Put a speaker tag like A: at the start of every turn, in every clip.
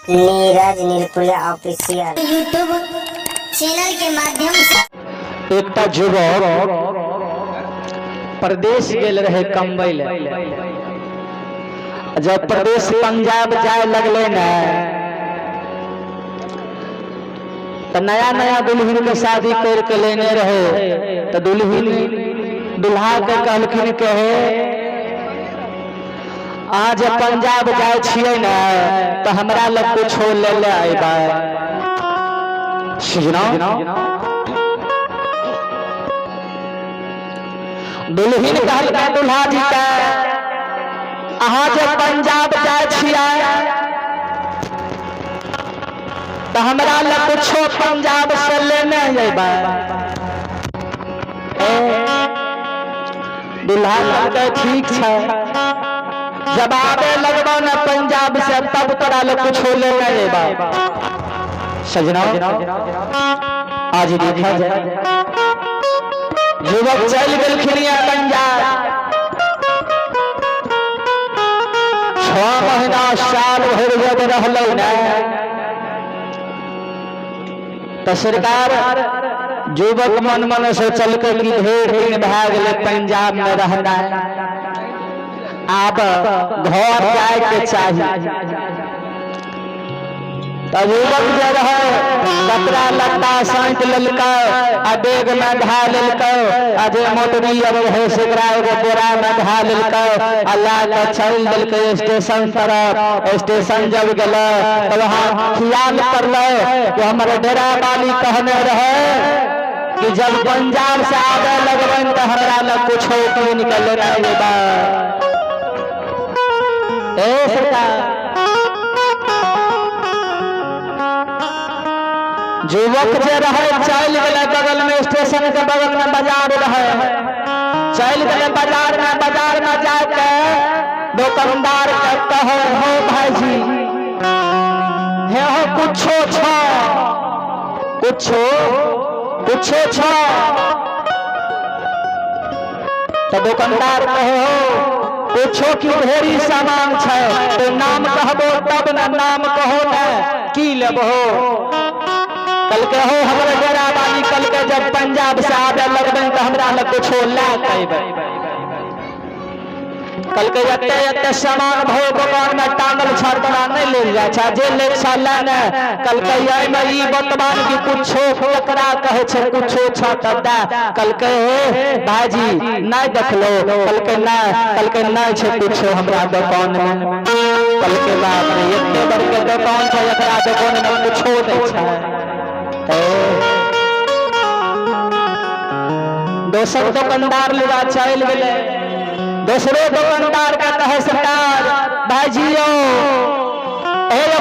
A: Neeraj निर्कुला official YouTube channel के माध्यम से
B: एक युवक प्रदेश गेल रहे कमबै ले। जब प्रदेश पंजाब जाए लगले न तो नया नया दुल्हन के शादी करके लेने रहे तो दुल्हन दुल्हा के कहलखिन कहे आज पंजाब जाए छियै न तो हमरा लग कुछो ले ले आइबा। दुल्हन कहलकै दुल्हा जी के अहाँ जब पंजाब जाए छियै तो हमरा लग कुछो पंजाब से लेने अइबा। दुल्हा कहलकै ठीक छै, जब आबे लगबो न पंजाब से तब तोरा लग कुछो लेने अइबा। सजना आज देखा जाए युवक चल गेलखिन पंजाब, 6 महीना साल भर जब रहलो न तो सरकार युवक मन मन सोचल कि ढेर दिन भए गेलै पंजाब में रहना, आब घर जाए के चाहिए। तब युवक जे रहे कपड़ा लत्ता साँट लेलकै आ बैग में धा लेलकै आ जे मोटरी अब है सेकरा एगो बोरा में धा लेलकै आ ला के चल देलकै स्टेशन तरफ। स्टेशन जब गेलै तब वहाँ खियाल करलै कि हमर डेरा वाली कहने रहे कि जब पंजाब से आबे लगबन तो हमरा लग कुछो कीन के लेने अइबा। ए सरकार युवक जे रहे चल गए बगल में, स्टेशन के बगल में बाजार रहे, चल गए बाजार में जाके दुकानदार के कहे हो भाईजी हे हो कुछो छ कुछो छ। तो दुकानदार कहे हो कुछो की ढेरी सामान छै, तो नाम कहबो तब न नाम कहो न की लेबो। कल के हो हमारे डेरा वाली कल के जब पंजाब से आबे लगबे तो हमरा लग कुछो ला अइबे। कल के एते सामान भो दुकान में टांगल छरदरा नहीं ले जाय छै, जे ले छला न कल के एई में ई बतबान की कुछो एकरा कहे छै कुछो छ त दा। कल के भाजी नहीं देखलो, कल के नहीं छै कुछो हमरा दुकान में। कल के बाप रे एते बड़ के दुकान छै, एकरा दुकान में कुछो नहीं छै। दोसर दुकानदार लुआ चल गए, दूसरे दुकानदार का कहे सरकार भाईजियो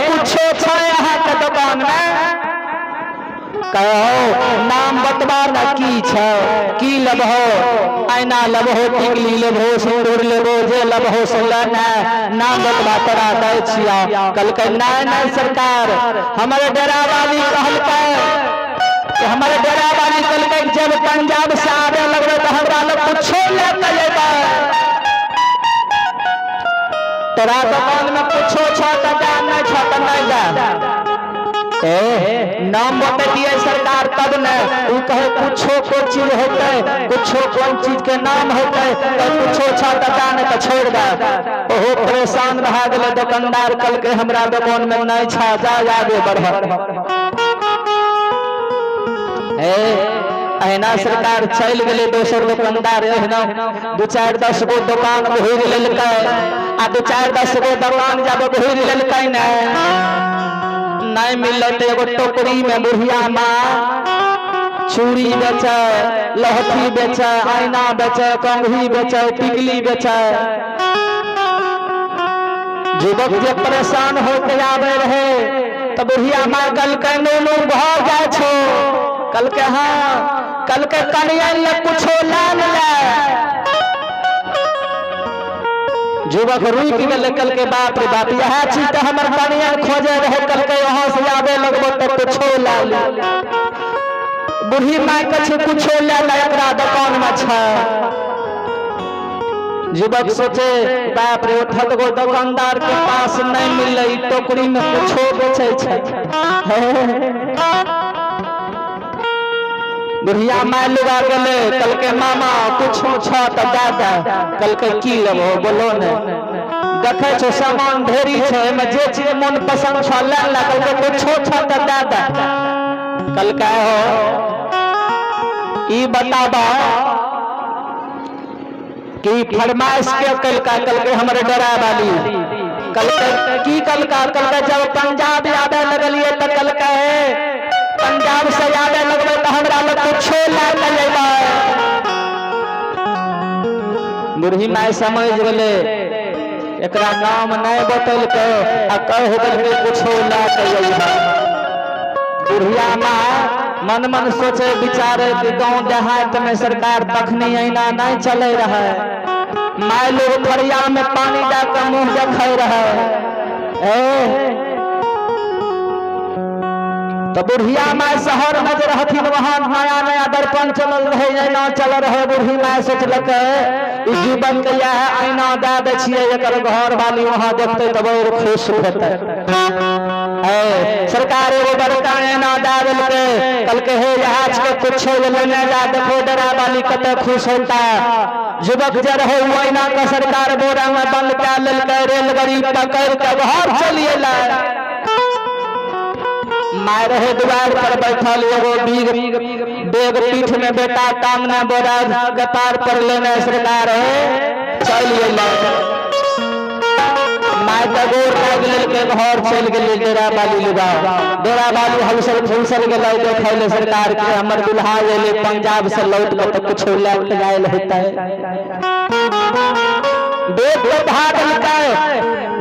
B: कुछो छै अहाँ के दुकान में, कहो नाम बतबा न की छै की लेबहो। आईना लेबहो, टिकली लेबहो, सिंदूर लेबहो, जे लेबहो से लेना, नाम बतबा तोरा दै छिया। कल के नहीं सरकार हमारे डेरा वाली कहलकै कि हमारे डेरा वाली कहलकै जब पंजाब से आबे लगबे तो हमरा लग कुछो लेके अइबा। तोरा दुकान में कुछो छ त दा, नहीं छ त नहीं दा। नाम बतैतिए सरकार तब न उ कहे कुछो कोन चीज होते, कुछो कौन चीज के नाम होते, तो कुछो छ त दा नहीं तो छोड़ दा। ओहो परेशान रह गेले दुकानदार, कल के हमरा दुकान में नहीं छ, जा आगे बढ़। अहिना सरकार चल गए, दोसर दुकानदार अहिना 2-4-10 गो दुकान घूर लेलकै आ 2-4-10 गो दुकान जब घूर लेलकै न नहीं मिलल तो एगो टोकरी में बुढ़िया माँ चूड़ी बेचे, लहठी बेचे, आईना बेचे, कंघी बेचे, टिकली बेचे। युवक जे परेशान होके आबे रहे तो बुढ़िया माँ कल के नूनू भाव जाए छो, कल के हाँ कल के कनिया ले कुछो लान ले। युवक रुक गेले, कल के बाप रे बाप यह चीज तो हमर कनिया खोजे रहे, कल के यहाँ से आबे लगबो तो कुछो ला ले। बुढ़ी माँ कछे कुछो ले ले एकरा दुकान में छ। युवक सोचे बाप रे उठत गो दुकानदार के पास नहीं मिले टोकरी में कुछो बेचे छै। बुढ़िया माय लुगा गेले कल के मामा कुछो छ त दादा कल के की लेबो बोलो ने देखे छो सामान ढेरी छै में जे चीज मन पसंद छ ले ला कल के कुछो छ त दादा कल का हो ई बताबा कि फरमाइश के कल के हमरे डरा वाली कल की कल का जब पंजाब याद लगलिए तो कल कहे पंजाब से याद लगबे तो हमरा लोग कुछो ला लेबा। बुढ़ी माय समझ गेले एकरा नाम नहीं बतल के आ कह के कुछो ला लेबा। बुढ़िया माँ मन मन सोचे विचारे कि गांव देहात में सरकार तखनी ऐना नहीं चले रहा माय लोग फरिया में पानी डाकर मुंह देखे रहे। तो बुढ़िया माय शहर में जो रहथिन वहां नया नया दर्पण चलल रहे ऐना चल रहे। बुढ़ी माय सोचलक जीवन के यह ऐना दे दे छियै एकर घर वाली वहां देखते तब और खुश होते। सरकार एगो बड़का ऐना दे देलके कल के हे आज के कुछ लेने जा देखो डरा वाली कते खुश होता। युवक जे रहे वो ऐना का सरकार बोरा में बंद कर लेलके रेलगाड़ी पकड़ के घर चलिए ला। माय रहे द्वार पर बैठल एगो बेग पीठ में बेटा टांगना बोरा कपार पर लेने सरकार है चलिए ला। माय का गोर लाग लेके घर चल गेले डेरा वाली लुगा डेरा वाली हलसल फुलसल गेले देखले सरकार के हमर दुल्हा एले पंजाब से लौट के तो कुछ ले आयल होता है। देख के भाग निकल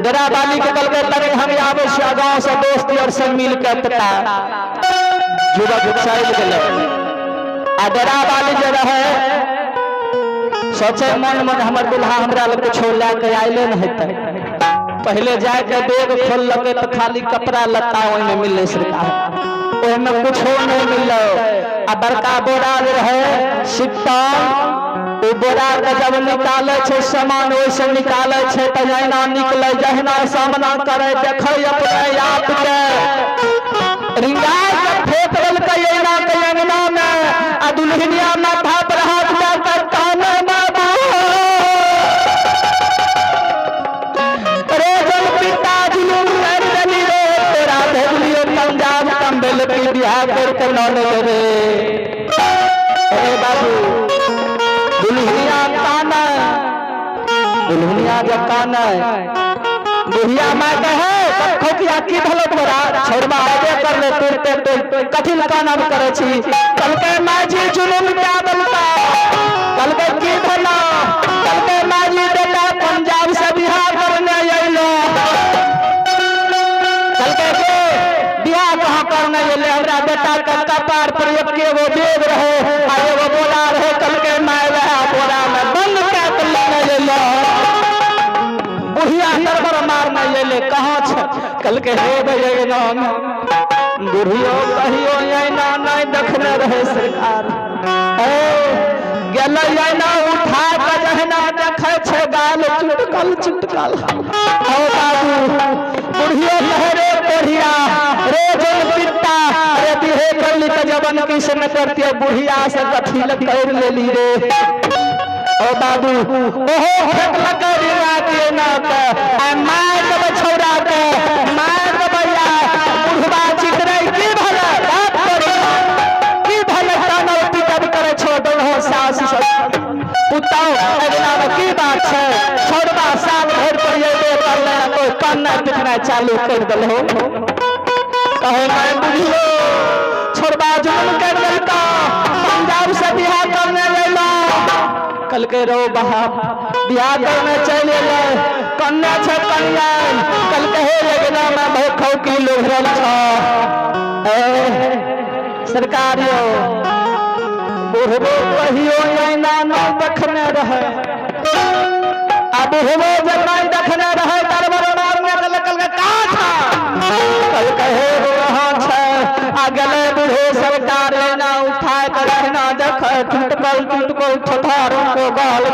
B: डेरा वाली के कल के लगे हम आवे गांव से दोस्त और सब मिल के पता युवक चल गेले आ डेरा वाली जे रहे सोचे मन मन हमर दुल्हा हमरा ले कुछ ले के आइले न हेतै। पहले जाके बैग खोल लगे तो खाली कपड़ा लत्ता ओहि में मिले सरकार ओहि में कुछ नहीं मिलो आ बड़का बोरा रहे सिक्का ओ बोरा के जब निकाले छे सामान ओइसे निकाले छे त जहिना निकले जहिना सामना करे देखे अपने आप के रिंगा के फेंक देलकै ऐना के अंगना में आ दुल्हनिया माथा पर हाथ डालकर काने बाबू पंजाब कंबल पे बिहार करके लौटे रे। अरे बाबू दुल्हनिया काना दुल्हनिया जब काना बुढ़िया माय कहे खोकिया की भलो तोरा छोड़बा आबे कर ले तुरते कथि काना करे छी कल के माय जी जुलूम क्या बोलता कल के की भला कल के माय जी बेटा पंजाब से बिहार करने आइलो कल के बिहार कहां करने आइले हमरा बेटा का कपार पर एगो बेग रहे आ एगो बोरा रहे कल के माय रहा बोरा में बंद कर लेने लो बुढ़िया तरबर मारने लेले कहां छ कल के हे बजे नाम बुढ़ियो कहियो ऐना नहीं देखने रहे सरकार गेले ऐना उठा के जहना देखे छे गाल चुटकल चुटकल ओ बाबू बुढ़ियो कहे रे बुढ़िया रे जन पिता रे बिहे करली त जवन किसन करती बुढ़िया से कथी ल कर लेली रे ओ बाबू ओहो फेंक लगे राते ना के आ माय के छोड़ा के माय के भैया बुढ़वा चितरे की भला बात करे की भला कानो पिटब करे छोड़ हो सास पुताओ अगला में की बात है छोड़वा साल भर पर ये दे कर ले कोई कान्ना पिटना चालू कर दल हो कहे मैं बुढ़ियो छोड़वा जुल्म कर देता पंजाब से बिहार करने ले लो कल के रो बाप बिहार करने चले गए कन्या छे कन्या कल कहे लगना मैं भूखौ की लोहरल छ सरकारियो बुढ़बो कहियो ऐना न देखने रहे अब बुढ़बो जब नहीं देखने रहे तरबर मारने कल कल के का था कल कहे वहां छ आ गले बूढ़े सरकार ऐना उठा कर ना देख टुटकल टुटकल ठठार को गाल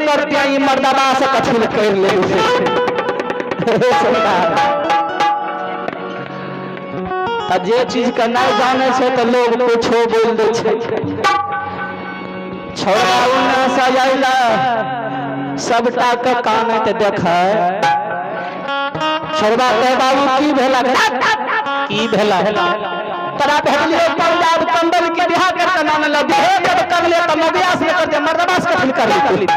B: करते हैं मर्दबा से कथिल कर ले जे चीज का नहीं जाने से तो लोग कुछो बोल दे छोड़ा उन्ना सजाइला सबटा के कान ते देखा छोड़बा के बाबू की भेला तरा भेलिए पंजाब कंबल की बिहार के तना न लदी है जब कर ले तो मबियास में कर दे मर्दबा से कथिल कर ली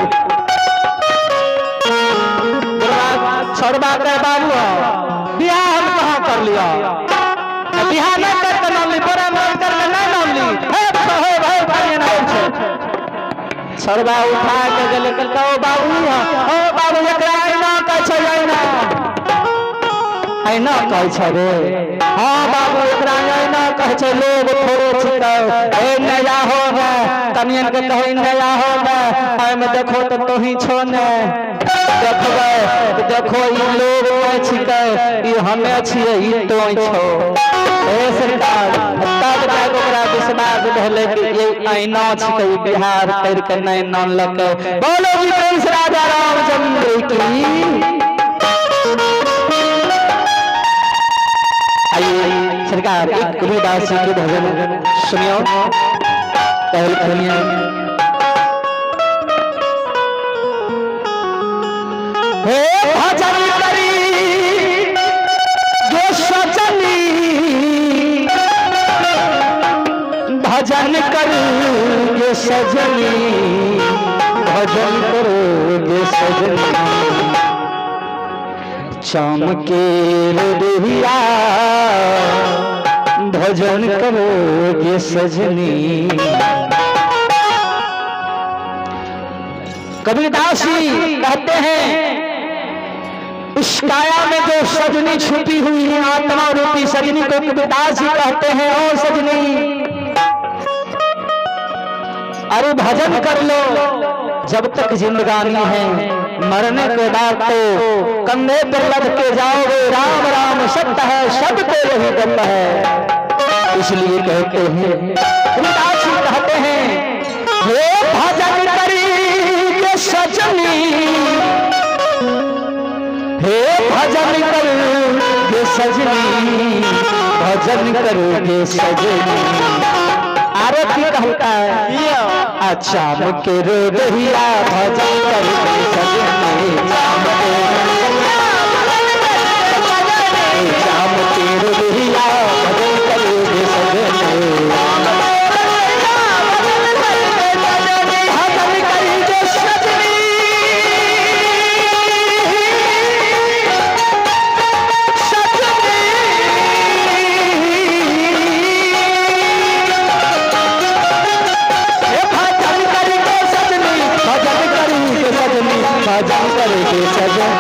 B: छोड़बा के बाबू बियाह हम कहां कर लिया बिहार में कर नाम ली बड़ा नाम कर नहीं नाम ली हे भाई नाम छे सरबा उठा के गले कल ओ बाबू ओ बाबू एकरा आईना कह छै आईना कह छै रे हां बाबू एकरा आईना कह छै लोग थोड़े छिकै ए नया हो गे कनियन के कहे नया हो गे आय में देखो तो तोही छो ने देखबे देखो ई लोग कह छिकै ई हमे छियै ई तोय छो सरकार तब तक ओकरा विश्वास भेले कि ये आईना छिकै बिहार कर के नहीं नानलक बोलो जी प्रेम से राजा रामचंद्र की आइए सरकार एक कबीरदास जी के भजन सुनियो पहल सुनिए हे भजन करी जो सजनी भजन करोगे सजनी भजन करोगे सजनी चमके रुदिया भजन करोगे सजनी कबीरदास जी कहते हैं इस काया में जो सजनी छुपी हुई है आत्मा रूपी सजनी को कबीरदास जी कहते हैं ओ सजनी अरे भजन कर लो जब तक जिंदगानी है मरने के बाद तो कंधे पर लद के जाओगे राम राम सत्य है शब्द तो वही गंदा है इसलिए कहते हैं कबीरदास जी कहते हैं हे भजन करिए सजनी हे भजन करोगे सजनी भजन करोगे सजनी आरती कहता है अच्छा मुके रो रहिया भजन करोगे सजनी शाम के रो रहिया भजन करोगे सजनी भजन करोगे सजन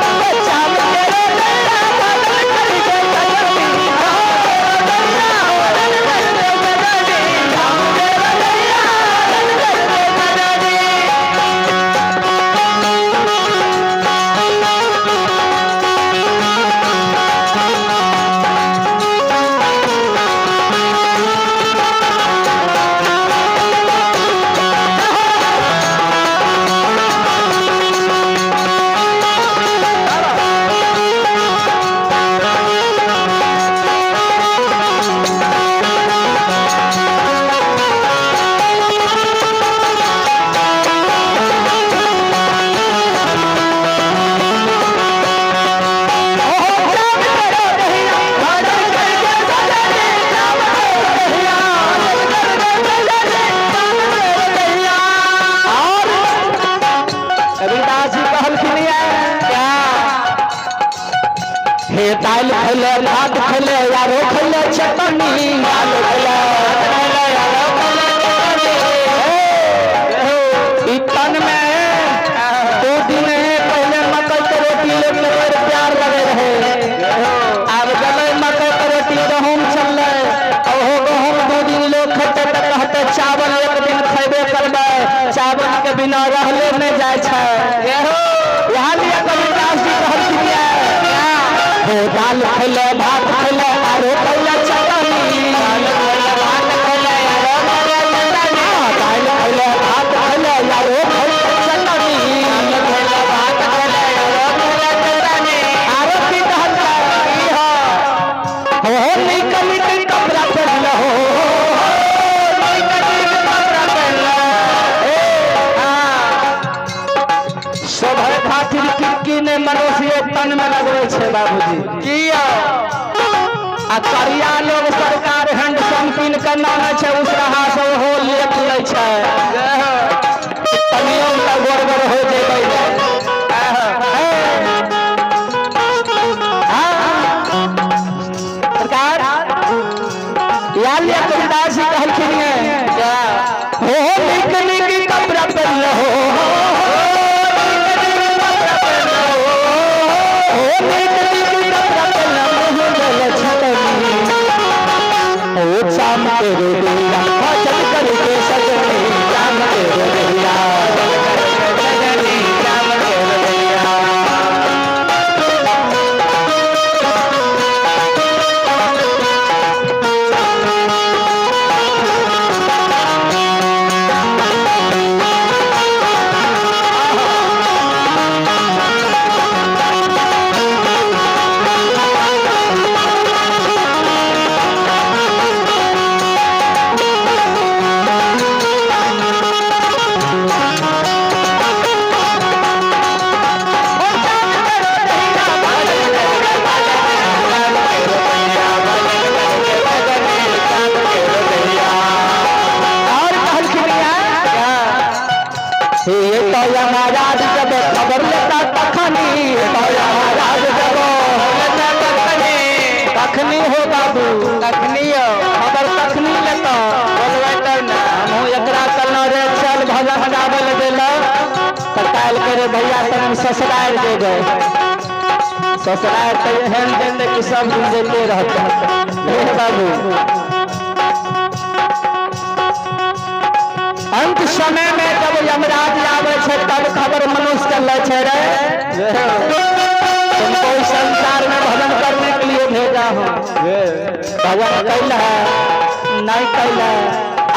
B: दाल खैले भात खैले यारो खैले चटनी दाल खैले इतन में 2 दिन पहले मकई के रोटी लेके प्यार लगे रहे अब गले मकई के रोटी गहूम चलले ओहो गहूम 2 दिन लोग खेते त कहते चावल एक दिन खैबे करबे चावल के बिना रहले नहीं जाय छै यहाँ लिए कबीरदास जी कहलखिन दाल खैले भात खैले आरो खैले चटनी दाल खैले भात खैले आरो खैले चटनी दाल खैले भात खैले आरो खैले चटनी भय खातिर किक्की ने मनुष्य तन में लगवे छे बाबूजी
C: किया
B: आ करिया लोग सरकार हैंडसम कीन के नाने छे उसरहा से हो लेत लै छे तनियो का गोरगर हो जेबै सरकार यार ये कविदास जी कहलखिन क्या हो निक निक कपड़ा पहन हो शाम के रोदिया चल करके सजनी शाम के रोदिया शाम के रोदिया महाराज जब खबर लेता तखनी महाराज जब तखनी हो बाबू
C: तखनी हो
B: खबर तखनी लेता
C: बोलबै ना
B: हम एकरा कलना रे चल भजन गावे ले देला त काल करे भैया तन ससुराल दे गए ससुराल तो एहन दिन कि सब दिन देते रहता हे बाबू अंत समय में जब यमराज आवे छे तब खबर मनुष्य के ले छे रे तुमको इस संसार में भजन करने के लिए भेजा हूँ भजन कैल है नहीं कैल है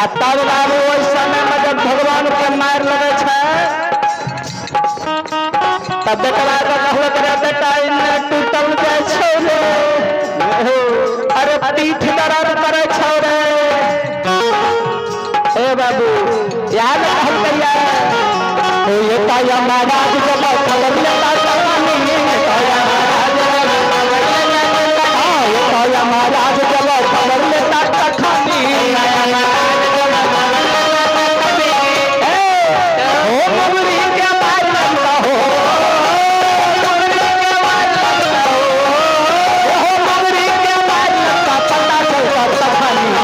B: आ तब बाबू उस समय में जब भगवान के मार लगे छे तब बेटा के कहलो करे बेटा इन्ने टूटल जाय छौ रे अरे पीठ दर्द करे छौ रे ए बाबू याद कहल कैया ओ ये ताया महाराज जब खबर लेता तखनी ताया महाराज जब खबर लेता तखनी ओ मगरी के मार लगता हो मगरी के मार लगता पता चलता तखनी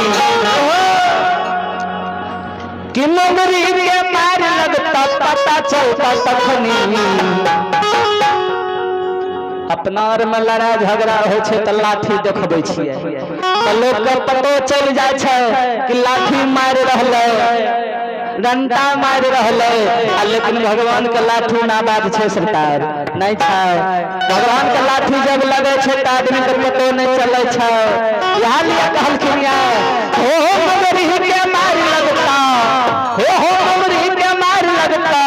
B: कि मगरी के मार लगता पता चलता तखनी अपना और में लड़ाई झगड़ा हो छे त लाठी देखबै छियै त लोग के पतो चल जाय छे कि लाठी मार रहले डंडा मार रहले लेकिन भगवान के लाठी ना बात छे सरकार नहीं छे भगवान के लाठी जब लगे छे त आदमी के पतो नहीं चले छे यहां लिए कहलखिन या हो मगरी के मार लगता हो मगरी के मार लगता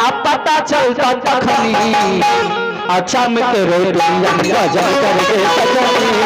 B: अब पता चलता तखनी अच्छा में तेरे दुनिया भजन करके सजनी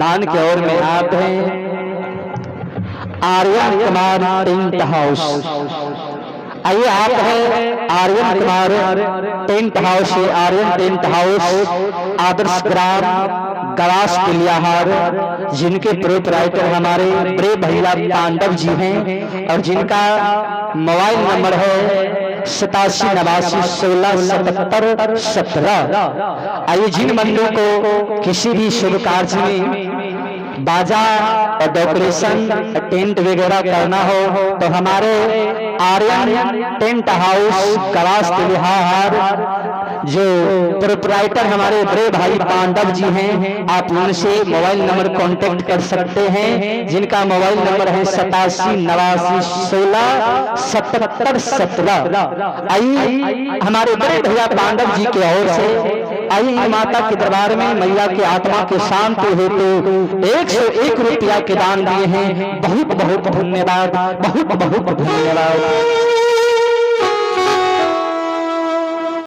B: दान की ओर में आप हैं आर्यन कुमार टेंट हाउस। आइए आप हैं Aryan Kumar tent house. Aryan tent house Adarsh Gram Gawas Kiliyahar, जिनके प्रोपराइटर हमारे प्रिय भैया पांडव जी हैं और जिनका मोबाइल नंबर है 8789167717। आइए जिन बंधुओं को किसी भी शुभ कार्य में बाजा और डेकोरेशन टेंट वगैरह करना हो तो हमारे आर्यन टेंट हाउस कलाश तिहार जो प्रोपराइटर हमारे बड़े भाई पांडव जी हैं, आप उनसे मोबाइल नंबर कांटेक्ट कर सकते हैं, जिनका मोबाइल नंबर है 8789167717। आइए हमारे बड़े भैया पांडव जी की ओर से आइए माता के दरबार में मैया की आत्मा के शांति हेतु 101 रुपया के दान दिए हैं। बहुत बहुत धन्यवाद, बहुत बहुत धन्यवाद।